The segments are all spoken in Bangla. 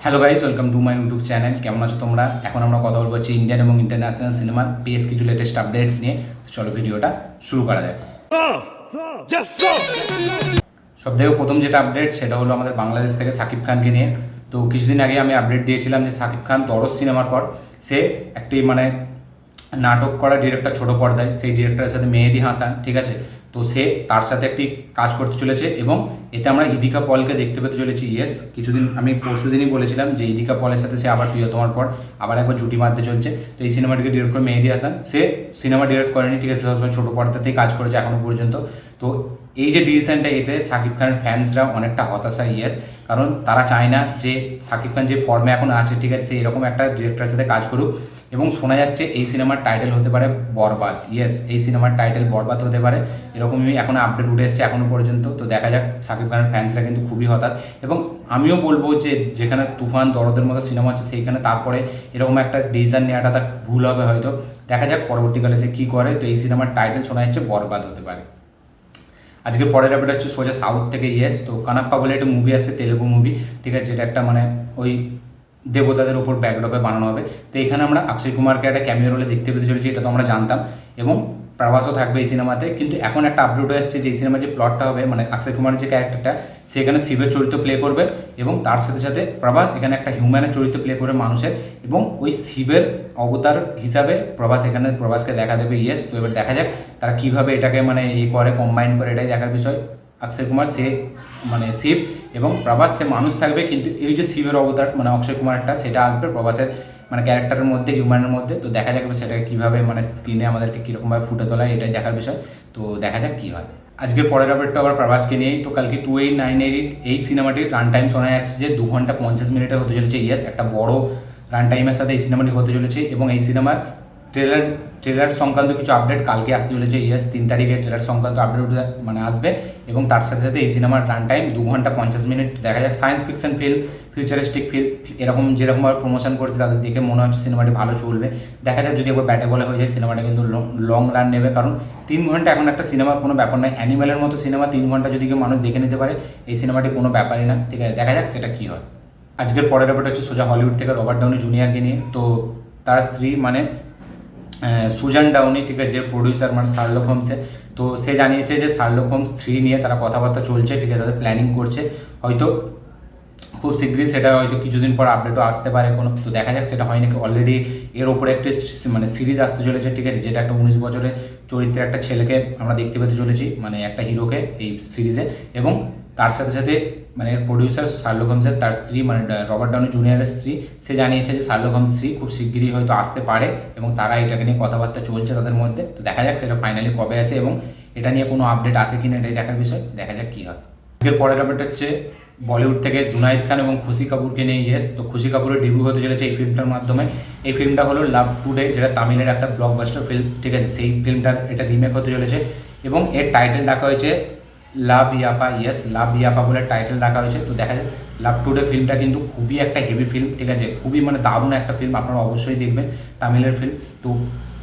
Hello guys, welcome to my YouTube channel. কেমন আছো তোমরা? এখন আমরা কথা বলবো হচ্ছে ইন্ডিয়ান এবং ইন্টারন্যাশনাল সিনেমার বেশ কিছু লেটেস্ট আপডেটস নিয়ে। চলো ভিডিওটা শুরু করা যাক। সবথেকে প্রথম যেটা আপডেট সেটা হলো আমাদের বাংলাদেশ থেকে শাকিব খানকে নিয়ে। তো কিছুদিন আগে আমি আপডেট দিয়েছিলাম যে শাকিব খান দরদ সিনেমার পর সে একটি নাটক করা ডিরেক্টর ছোট পর্দায়, সেই ডিরেক্টরের সাথে মেহেদি হাসান, ঠিক আছে। তো সে তার সাথে একটি কাজ করতে চলেছে এবং এতে আমরা ইদিকা পলকে দেখতে পেতে চলেছি। ইয়েস, কিছুদিন আমি পরশুদিনই বলেছিলাম যে ইদিকা পলের সাথে সে আবার প্রিয়তমার পর আবার একবার জুটি মারতে চলছে। তো এই সিনেমাটিকে ডিরেক্ট করে মেহেদি হাসান। সে সিনেমা ডিরেক্ট করেনি, ঠিক আছে, সবসময় ছোটো পর্দাতেই কাজ করেছে এখনও পর্যন্ত। তো এই যে ডিসিশনটা, এতে শাকিব খানের ফ্যান্সরা অনেকটা হতাশা। ইয়েস, কারণ তারা চায় না যে শাকিব খান যে ফর্মে এখন আছে, ঠিক আছে, এরকম একটা ডিরেক্টরের সাথে কাজ করুক। এবং শোনা যাচ্ছে এই সিনেমার টাইটেল হতে পারে বরবাদ। ইয়েস, এই সিনেমার টাইটেল বরবাদ হতে পারে, এরকমই এখন আপডেট উঠে এসছে এখনও পর্যন্ত। তো দেখা যাক, শাকিব খানের ফ্যান্সরা কিন্তু খুবই হতাশ। এবং আমিও বলবো যে যেখানে তুফান দরদের মতো সিনেমা হচ্ছে, সেইখানে তারপরে এরকম একটা ডিসিশন নেওয়াটা তার ভুল হবে হয়তো। দেখা যাক পরবর্তীকালে সে কী করে। তো এই সিনেমার টাইটেল শোনা যাচ্ছে বরবাদ হতে পারে। আজকে পরের আপডেট হচ্ছে সোজা সাউথ থেকে। ইয়েস, তো কানাপ্পা বলে একটা মুভি আসছে, তেলেগু মুভি, ঠিক আছে, যেটা একটা ওই দেবতাদের উপর ব্যাকড্রপে বানানো হবে। তো এখানে আমরা অক্ষয় কুমারকে একটা ক্যামিও রোলে দেখতে পেতে চলেছি, এটা তো আমরা জানতাম। এবং প্রভাসও থাকবে এই সিনেমাতে। কিন্তু এখন একটা আপডেট হয়ে আসছে যে এই সিনেমার যে প্লটটা হবে, অক্ষয় কুমারের যে ক্যারেক্টারটা, সেখানে শিবের চরিত্র প্লে করবে এবং তার সাথে সাথে প্রভাস এখানে একটা হিউম্যানের চরিত্র প্লে করবে, মানুষের। এবং ওই শিবের অবতার হিসাবে প্রভাসকে দেখা দেবে। ইয়েস, তো এবার দেখা যাক তারা কীভাবে এটাকে করে কম্বাইন করে, এটাই দেখার বিষয়। অক্ষয় কুমার সে শিব এবং প্রভাস সে মানুষ থাকবে, কিন্তু এই যে শিবের অবতার অক্ষয় কুমারটা, সেটা আসবে প্রভাসের ক্যারেক্টারের মধ্যে, হিউম্যানের মধ্যে। তো দেখা যাবে সেটাকে কীভাবে স্ক্রিনে আমাদেরকে কীরকমভাবে ফুটে তোলায়, এটাই দেখার বিষয়। তো দেখা যাক কী হয়। আজকের পরের আপডেটটা আবার প্রভাসকে নিয়েই। তো কালকে 2898 এই সিনেমাটির রান টাইম শোনা যাচ্ছে যে 2 ঘন্টা 50 মিনিটের হতে চলেছে। ইয়েস, একটা বড় রান টাইমের সাথে এই সিনেমাটি হতে চলেছে। এবং এই সিনেমার ট্রেলার সংক্রান্ত কিছু আপডেট কালকে আসতে চলেছে। ইয়েস, 3 তারিখে ট্রেলার সংক্রান্ত আপডেট আসবে। এবং তার সাথে সাথে এই সিনেমার রান টাইম 2 ঘন্টা 50 মিনিট। দেখা যায় science fiction film, futuristic film, এরকম যেরকমভাবে প্রমোশন করছে তাদের দেখে মনে হচ্ছে সিনেমাটি ভালো চলবে। দেখা যাক যদি একবার ব্যাটে বলে হয়ে যায়, সিনেমাটা কিন্তু লং রান নেবে। কারণ 3 ঘন্টা এখন একটা সিনেমার কোনো ব্যাপার নয়। অ্যানিমেলের মতো সিনেমা 3 ঘন্টা যদি কেউ মানুষ দেখে নিতে পারে, এই সিনেমাটি কোনো ব্যাপারই না, ঠিক আছে। দেখা যাক সেটা কী হয়। আজকের পরের আপডেট হচ্ছে সোজা হলিউড থেকে রবার্ট ডাউনি জুনিয়রকে নিয়ে। তো তার স্ত্রী সুজান ডাউনি, ঠিক আছে, যে প্রডিউসার শার্লক হোমসের, তো সে জানিয়েছে যে শার্লক হোমস 3 নিয়ে তারা কথাবার্তা চলছে, ঠিক আছে, তাদের প্ল্যানিং করছে। হয়তো খুব শীঘ্রই সেটা হয়তো কিছুদিন পর আপডেটও আসতে পারে কোনো। তো দেখা যাক সেটা হয় নাকি। অলরেডি এর ওপরে একটি সিরিজ আসতে চলেছে, ঠিক আছে, যেটা একটা 19 বছরের চরিত্রের একটা ছেলেকে আমরা দেখতে পেতে চলেছি, একটা হিরোকে এই সিরিজে। এবং তার সাথে সাথে এর প্রডিউসার শার্লক হোমসের তার স্ত্রী রবার্ট ডাউনি জুনিয়রের স্ত্রী, সে জানিয়েছে যে শার্লক হোমস 3 খুব শিগগিরই হয়তো আসতে পারে এবং তারা এটাকে নিয়ে কথাবার্তা চলছে তাদের মধ্যে। তো দেখা যাক সেটা ফাইনালি কবে আসে এবং এটা নিয়ে কোনো আপডেট আসে কিনা, এটাই দেখার বিষয়। দেখা যাক কী হয়। এর পরের আপডেট হচ্ছে বলিউড থেকে জুনায়েদ খান এবং খুশি কাপুরকে নিয়ে। ইয়েস, তো খুশি কাপুরের ডেবিউ হতে চলেছে এই ফিল্মটার মাধ্যমে। এই ফিল্মটা হলো লাভ টুডে, যেটা তামিলের একটা ব্লকবাস্টার ফিল্ম, ঠিক আছে। সেই ফিল্মটার এটা রিমেক হতে চলেছে এবং এর টাইটেল রাখা হয়েছে লাভ ইয়াপা। ইয়েস, লাভ ইয়াপা বলে টাইটেল রাখা হয়েছে। তো দেখা যায় লাভ টুডে ফিল্মটা কিন্তু খুবই একটা হেভি ফিল্ম, ঠিক আছে, খুবই দারুণ একটা ফিল্ম, আপনারা অবশ্যই দেখবেন, তামিলের ফিল্ম। তো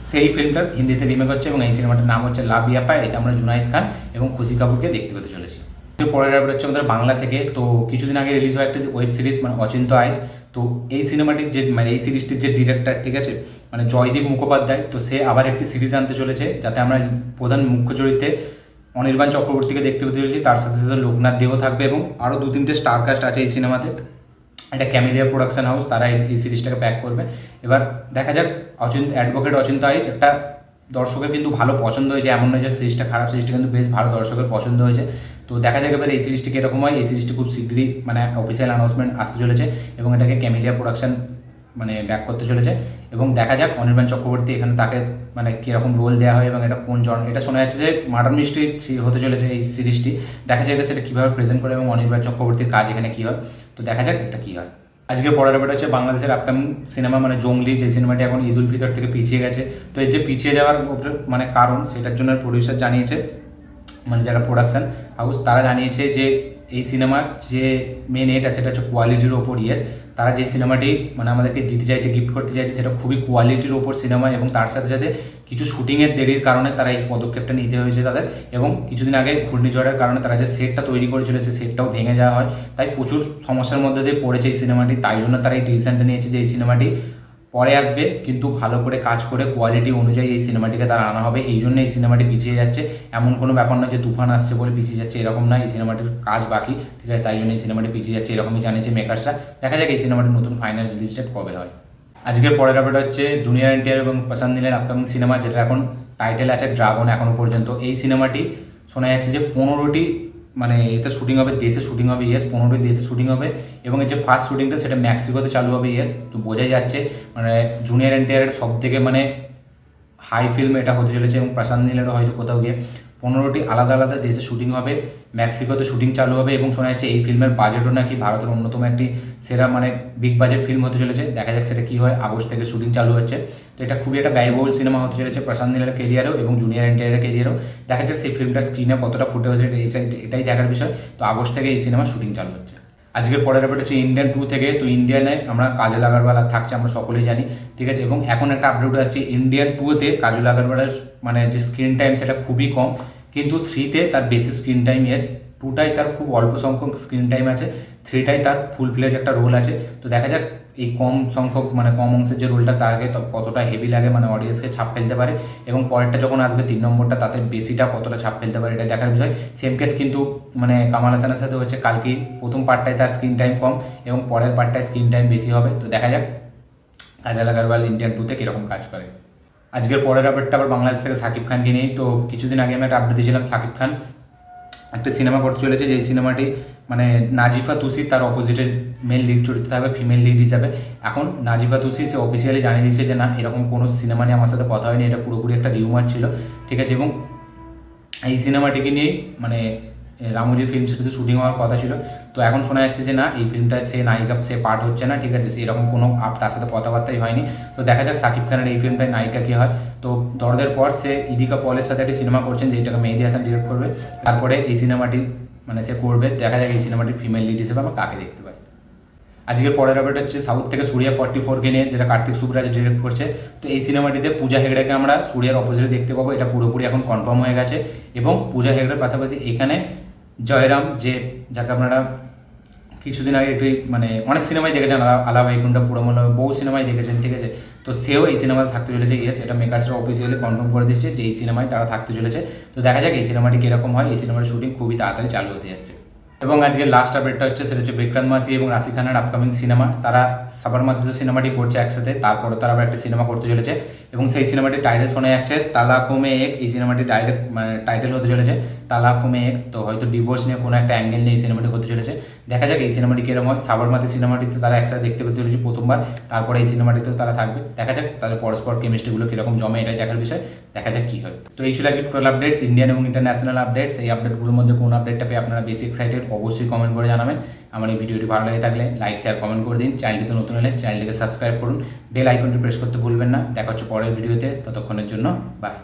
সেই ফিল্মটার হিন্দিতে রিমেক হচ্ছে এবং এই সিনেমাটার নাম হচ্ছে লাভ ইয়াপা। এতে আমরা জুনায়েদ খান এবং খুশি কাপুরকে দেখতে পেতে চলেছি। পরের আপডেট হচ্ছে আমাদের বাংলা থেকে। তো কিছুদিন আগে রিলিজ হয় একটা ওয়েব সিরিজ অচিন্ত আইজ। তো এই সিনেমাটির যে এই সিরিজটির যে ডিরেক্টর, ঠিক আছে, জয়দীপ মুখোপাধ্যায়, তো সে আবার একটি সিরিজ আনতে চলেছে, যাতে আমরা প্রধান মুখ্য চরিত্রে অনির্বাণ চক্রবর্তীকে দেখতে পেতে চলেছি। তার সাথে সাথে লোকনাথ দেবও থাকবে এবং আরও 2-3টে স্টার কাস্ট আছে এই সিনেমাতে। এটা ক্যামেলিয়া প্রোডাকশন হাউস, তারা এই সিরিজটাকে প্যাক করবে। এবার দেখা যাক অ্যাডভোকেট অচিন্ত আইজ একটা দর্শকের কিন্তু ভালো পছন্দ হয়েছে, এমন নয় যে সিরিজটা খারাপ, সিরিজটা কিন্তু বেশ ভালো দর্শকের পছন্দ হয়েছে। তো দেখা যাক এবার এই সিরিজটি কীরকম হয়। এই সিরিজটি খুব শীঘ্রই অফিসিয়াল অ্যানাউন্সমেন্ট আসতে চলেছে এবং এটাকে ক্যামেলিয়া প্রোডাকশন ব্যাক করতে চলেছে। এবং দেখা যাক অনির্বাণ চক্রবর্তী এখানে তাকে কীরকম রোল দেওয়া হয় এবং এটা কোন এটা শোনা যাচ্ছে যে মার্ডার মিস্ট্রি হতে চলেছে এই সিরিজটি। দেখা যাক সেটা কীভাবে প্রেজেন্ট করে এবং অনির্বাণ চক্রবর্তীর কাজ এখানে কী হয়। তো দেখা যাক এটা কী হয়। আজকে পরের আপডেট হচ্ছে বাংলাদেশের আপকামিং সিনেমা জঙ্গলি, যে সিনেমাটি এখন ঈদ উল ফিতর থেকে পিছিয়ে গেছে। তো এই যে পিছিয়ে যাওয়ার কারণ, সেটার জন্য প্রডিউসার জানিয়েছে, যারা প্রোডাকশন হাউস তারা জানিয়েছে যে এই সিনেমার যে মেন এটা সেটা হচ্ছে কোয়ালিটির ওপর। ইয়েস, তারা যে সিনেমাটি মানে আমাদেরকে দিতে চাইছে, গিফট করতে চাইছে, সেটা খুবই কোয়ালিটির ওপর সিনেমা, এবং তার সাথে সাথে কিছু শুটিংয়ের দেরির কারণে তারা এই পদক্ষেপটা নিতে হয়েছে তাদের, এবং কিছুদিন আগে ঘূর্ণিঝড়ের কারণে তারা যে সেটটা তৈরি করেছিল সেই সেটটাও ভেঙে যাওয়া হয়। তাই প্রচুর সমস্যার মধ্যে দিয়ে পড়েছে এই সিনেমাটি। তাই জন্য তারা এই ডিসিশনটা নিয়েছে যে এই সিনেমাটি পরে আসবে, কিন্তু ভালো করে কাজ করে কোয়ালিটি অনুযায়ী এই সিনেমাটিকে তারা আনা হবে। এই জন্য এই সিনেমাটি পিছিয়ে যাচ্ছে। এমন কোনো ব্যাপার নয় যে তুফান আসছে বলে পিছিয়ে যাচ্ছে, এরকম না। এই সিনেমাটির কাজ বাকি, ঠিক আছে, তাই জন্য এই সিনেমাটি পিছিয়ে যাচ্ছে, এরকমই জানিয়েছে মেকার্সরা। দেখা যাক এই সিনেমাটির নতুন ফাইনাল রিলিজ ডেট কবে হয়। আজকের পরের আপডেট হচ্ছে জুনিয়র এনটিআর এবং প্রশান্ত নীলের আপকামিং সিনেমা, যেটা এখন টাইটেল আছে ড্রাগন এখনও পর্যন্ত। এই সিনেমাটি শোনা যাচ্ছে যে 15টি মানে এতে শুটিং হবে, দেশে শুটিং হবে। ইয়েস, 15টি দেশে শুটিং হবে, এবং এর যে ফার্স্ট শুটিংটা সেটা মেক্সিকোতে চালু হবে। ইয়েস, তো বোঝাই যাচ্ছে মানে জুনিয়র এনটিআরের সব থেকে মানে হাই ফিল্ম এটা হতে চলেছে, এবং প্রশান্ত নীলেরও হয়তো কোথাও গিয়ে 15টি আলাদা আলাদা দেশে শুটিং হবে, মেক্সিকোতে শুটিং চালু হবে, এবং শোনা যাচ্ছে এই ফিল্মের বাজেটও নাকি ভারতের অন্যতম একটি সেরা মানে বিগ বাজেট ফিল্ম হতে চলেছে। দেখা যাক সেটা কী হয়। আগস্ট থেকে শুটিং চালু হচ্ছে, তো এটা খুবই একটা ব্যয়বহুল সিনেমা হতে চলেছে প্রশান্ত নীলের কেরিয়ারেও এবং জুনিয়র এনটিআরের কেরিয়ারেও। দেখা যাক সেই ফিল্মটা স্ক্রিনে কতটা ফুটে হয়েছে, এটাই দেখার বিষয়। তো আগস্ট থেকে এই সিনেমা শুটিং চালু হচ্ছে। আজকের পরের আপডেট হচ্ছে ইন্ডিয়ান 2 থেকে। তো ইন্ডিয়ানে আমরা কাজল আগরওয়াল থাকছে, আমরা সকলেই জানি, ঠিক আছে, এবং এখন একটা আপডেট আসছে ইন্ডিয়ান 2-তে কাজল আগরওয়ালের মানে যে স্ক্রিন টাইম সেটা খুবই কম, কিন্তু 3-তে তার বেশি স্ক্রিন টাইম। ইয়েস, 2টায় তার খুব অল্প সংখ্যক স্ক্রিন টাইম আছে, 3টায় তার ফুল ফ্লেজ একটা রোল আছে। তো দেখা যাক এই কম সংখ্যক মানে কম অংশের যে রোলটা তাকে কতটা হেভি লাগে, মানে অডিয়েন্সকে ছাপ ফেলতে পারে, এবং পরেরটা যখন আসবে 3 নম্বরটা তাতে বেশিটা কতটা ছাপ ফেলতে পারে, এটা দেখার বিষয়। সেম কেস কিন্তু মানে কামাল হাসানের সাথে হচ্ছে। কালকে প্রথম পার্টটায় তার স্ক্রিন টাইম কম এবং পরের পার্টটায় স্ক্রিন টাইম বেশি হবে। তো দেখা যাক কাজল আগরওয়াল ইন্ডিয়ান 2-তে কীরকম কাজ করে। আজকের পরের আপডেটটা আবার বাংলাদেশ থেকে সাকিব খানকে নিয়েই। তো কিছুদিন আগে আমি একটা আপডেট দিয়েছিলাম, সাকিব খান একটা সিনেমা করতে চলেছে, যেই সিনেমাটি মানে নাজিফা তুসি তার অপোজিটের মেল লিড চরিত্র থাকবে, ফিমেল লিড হিসাবে। এখন নাজিফা তুসি সে অফিসিয়ালি জানিয়ে দিয়েছে যে না, এরকম কোনো সিনেমা নিয়ে আমার সাথে কথা হয়নি, এটা পুরোপুরি একটা রিউমার ছিল, ঠিক আছে। এবং এই সিনেমাটিকে নিয়েই মানে রামোজি ফিল্ম সিটিতে শুটিং হওয়ার কথা ছিল। তো এখন শোনা যাচ্ছে যে না, এই ফিল্মটায় সে নায়িকা, সে পার্ট হচ্ছে না, ঠিক আছে, এরকম কোনো তার সাথে কথাবার্তাই হয়নি। তো দেখা যাক সাকিব খানের এই ফিল্মটায় নায়িকা কী হয়। তো দরদের পর সে ইদিকা পলের সাথে একটি সিনেমা করছেন, যেটাকে মেহেদি হাসান ডিরেক্ট করবে। তারপরে এই সিনেমাটি মানে সে করবে। দেখা যাক এই সিনেমাটির ফিমেল লিড হিসেবে আমরা কাকে দেখতে পাই। আজকের পরের আপডেট হচ্ছে সাউথ থেকে সূর্যা 44কে নিয়ে, যেটা কার্তিক সুবরাজ ডিরেক্ট করছে। তো এই সিনেমাটিতে পূজা হেগড়েকে আমরা সূর্যার অপোজিটে দেখতে পাবো, এটা পুরোপুরি এখন কনফার্ম হয়ে গেছে। এবং পূজা হেগড়ের পাশাপাশি এখানে জয়রাম, যাকে আপনারা কিছুদিন আগে একটু মানে অনেক সিনেমায় দেখেছেন, আলা ভাইকুণ্ঠা পুরমল, বহু সিনেমায় দেখেছেন, ঠিক আছে। তো সেও এই সিনেমাতে থাকতে চলেছে। ইয়েস, এটা মেকার্সরা অফিসিয়ালি কনফার্ম করে দিচ্ছে যে এই সিনেমায় তারা থাকতে চলেছে। তো দেখা যাক এই সিনেমাটি কীরকম হয়। এই সিনেমার শুটিং খুবই তাড়াতাড়ি চালু হতে যাচ্ছে। এবং আজকে লাস্ট আপডেটটা হচ্ছে সেটা হচ্ছে বিক্রান্ত মাসি এবং রাশি খানের আপকামিং সিনেমা। তারা সাবরমতীতে সিনেমাটি করছে একসাথে, তারপরে তারা আবার একটা সিনেমা করতে চলেছে, এবং সেই সিনেমাটির টাইটেল শোনা যাচ্ছে তালাকো মে এক। এই সিনেমাটি ডাইরেক্ট মানে টাইটেল হতে চলেছে তালাকো মে এক। তো হয়তো ডিভোর্স নিয়ে কোনো একটা অ্যাঙ্গেল নিয়ে এই সিনেমাটি হতে চলেছে। দেখা যাক এই সিনেমাটি কীরকম হয়। সাবরমতী সিনেমাটিতে তারা একসাথে দেখতে পেতে চলেছে প্রথমবার, তারপরে এই সিনেমাটিতেও তারা থাকবে। দেখা যাক তাদের পরস্পর কেমিস্ট্রিগুলো কীরকম জমে, এটাই দেখার বিষয়। দেখা যাক কী হয়। তো এই ছিল আজকে টোটাল আপডেটস, ইন্ডিয়ান এবং ইন্টারন্যাশনাল আপডেটস। এই আপডেটগুলোর মধ্যে কোন আপডেটটা পেয়ে আপনারা বেশি এক্সাইটেড অবশ্যই কমেন্ট করে জানাবেন। আমার এই ভিডিওটি ভালো লেগে থাকলে লাইক, শেয়ার, কমেন্ট করে দিন। চ্যানেলটিতে নতুন হলে চ্যানেলটিকে সাবস্ক্রাইব করুন, বেল আইকনটি প্রেস করতে ভুলবেন না। দেখা হচ্ছে পরের ভিডিওতে, ততক্ষণের জন্য বাই।